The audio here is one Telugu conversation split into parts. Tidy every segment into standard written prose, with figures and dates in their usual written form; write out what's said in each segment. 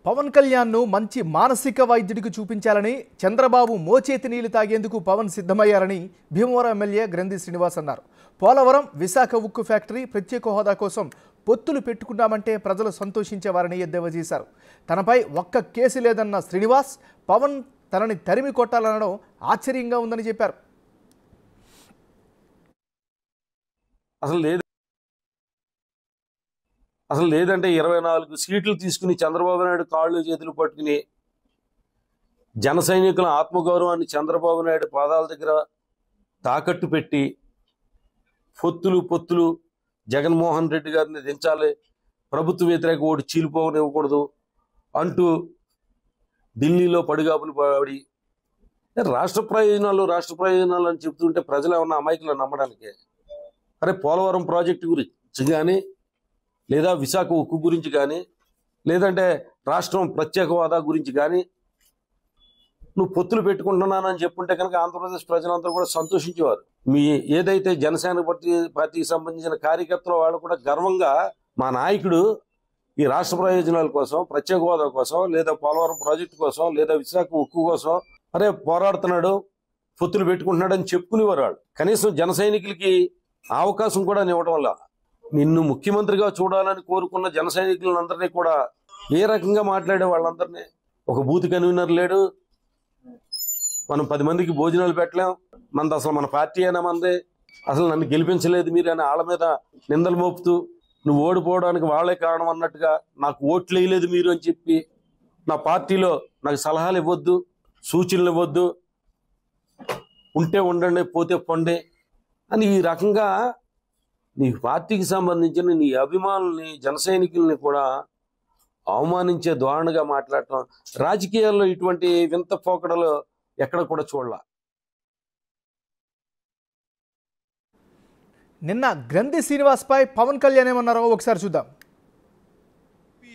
పవన్ కళ్యాణ్ను మంచి మానసిక వైద్యుడికి చూపించాలని చంద్రబాబు మోచేతి నీళ్లు తాగేందుకు పవన్ సిద్ధమయ్యారని భీమవరం ఎమ్మెల్యే గ్రంథి శ్రీనివాస్ అన్నారు. పోలవరం, విశాఖ ఉక్కు ఫ్యాక్టరీ ప్రత్యేక హోదా కోసం పొత్తులు పెట్టుకున్నామంటే ప్రజలు సంతోషించేవారని ఎద్దేవా చేశారు. తనపై ఒక్క కేసు లేదన్న శ్రీనివాస్ పవన్ తనని తరిమి కొట్టాలనడం ఆశ్చర్యంగా ఉందని చెప్పారు. అసలు లేదంటే 24 సీట్లు తీసుకుని చంద్రబాబు నాయుడు కాళ్ళు చేతులు పట్టుకుని జన సైనికుల ఆత్మగౌరవాన్ని చంద్రబాబు నాయుడు పాదాల దగ్గర తాకట్టు పెట్టి పొత్తులు జగన్మోహన్ రెడ్డి గారిని దించాలి, ప్రభుత్వ వ్యతిరేక ఓటు చీలిపోవనివ్వకూడదు అంటూ ఢిల్లీలో పడిగాపులు పడి రాష్ట్ర ప్రయోజనాలు అని చెప్తుంటే ప్రజలు ఏమన్నా అమాయకులు నమ్మడానికి? అరే, పోలవరం ప్రాజెక్టు గురించి కానీ, లేదా విశాఖ ఉక్కు గురించి కానీ, లేదంటే రాష్ట్రం ప్రత్యేక హోదా గురించి కానీ నువ్వు పొత్తులు పెట్టుకుంటున్నానని చెప్పుంటే కనుక ఆంధ్రప్రదేశ్ ప్రజలందరూ కూడా సంతోషించేవారు. మీ ఏదైతే జనసేన పార్టీకి సంబంధించిన కార్యకర్తలు వాళ్ళు కూడా గర్వంగా మా నాయకుడు ఈ రాష్ట్ర ప్రయోజనాల కోసం, ప్రత్యేక హోదా కోసం, లేదా పోలవరం ప్రాజెక్టు కోసం, లేదా విశాఖ ఉక్కు కోసం అరే పోరాడుతున్నాడు, పొత్తులు పెట్టుకుంటున్నాడు అని చెప్పుకునేవారు వాళ్ళు. కనీసం జన సైనికులకి అవకాశం కూడా ఇవ్వడం వల్ల నిన్ను ముఖ్యమంత్రిగా చూడాలని కోరుకున్న జన సైనికులందరినీ కూడా ఏ రకంగా మాట్లాడే వాళ్ళందరినీ ఒక బూత్ కన్వీనర్ లేడు, మనం 10 మందికి భోజనాలు పెట్టలేం, మనది అసలు మన పార్టీ అయినా మందే, అసలు నన్ను గెలిపించలేదు మీరు అని వాళ్ళ మీద నిందలు మోపుతూ నువ్వు ఓడిపోవడానికి వాళ్ళే కారణం అన్నట్టుగా నాకు ఓట్లు వేయలేదు మీరు అని చెప్పి నా పార్టీలో నాకు సలహాలు ఇవ్వద్దు, సూచనలు ఇవ్వద్దు, ఉంటే ఉండండి పోతే పొండి అని ఈ రకంగా నీ పార్టీకి సంబంధించిన నీ అభిమానుల్ని జన సైనికుల్ని కూడా అవమానించే ధోరణిగా మాట్లాడటం రాజకీయాల్లో ఇటువంటి వింత పోకడలు ఎక్కడ కూడా చూడాల. నిన్న గ్రంథి శ్రీనివాస్పై పవన్ కళ్యాణ్ ఏమన్నారో ఒకసారి చూద్దాం.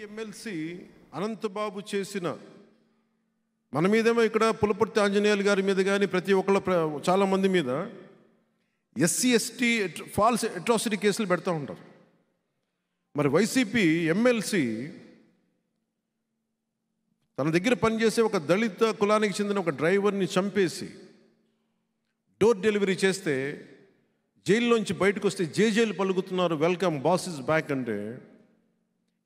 ఎమ్మెల్సీ అనంతబాబు చేసిన మన మీదేమో ఇక్కడ పులపర్తి ఆంజనేయులు గారి మీద కానీ ప్రతి ఒక్కళ్ళ చాలామంది మీద ఎస్సీ ఎస్టీ ఫాల్స్ అట్రాసిటీ కేసులు పెడతా ఉంటారు. మరి వైసీపీ ఎమ్మెల్సీ తన దగ్గర పనిచేసే ఒక దళిత కులానికి చెందిన ఒక డ్రైవర్ని చంపేసి డోర్ డెలివరీ చేస్తే జైల్లోంచి బయటకు వస్తే జేజేలు పలుకుతున్నారు, వెల్కమ్ బాస్ ఇస్ బ్యాక్ అంటే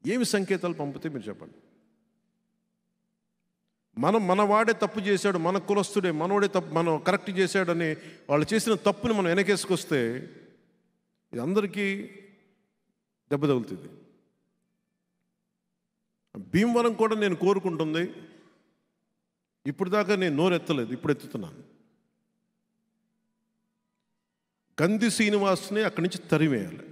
ఏమి సంకేతాలు పంపితే మీరు చెప్పండి. మన వాడే తప్పు చేశాడు, మన కులస్తుడే మనోడే తప్పు మనం కరెక్ట్ చేశాడని వాళ్ళు చేసిన తప్పుని మనం వెనకేసుకొస్తే ఇది అందరికీ దెబ్బ తగులుతుంది. భీమవరం కూడా నేను కోరుకుంటుంది, ఇప్పుడు దాకా నేను నోరెత్తలేదు, ఇప్పుడు ఎత్తుతున్నాను. గ్రంథి శ్రీనివాస్ని అక్కడి నుంచి తరివేయాలి.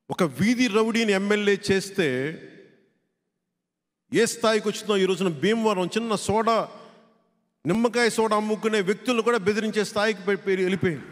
ఒక వీధి రౌడీని ఎమ్మెల్యే చేస్తే ఏ స్థాయికి వచ్చిందో ఈ రోజున భీమవరం చిన్న నిమ్మకాయ సోడా అమ్ముకునే వ్యక్తులను కూడా బెదిరించే స్థాయికి వెళ్ళిపోయింది.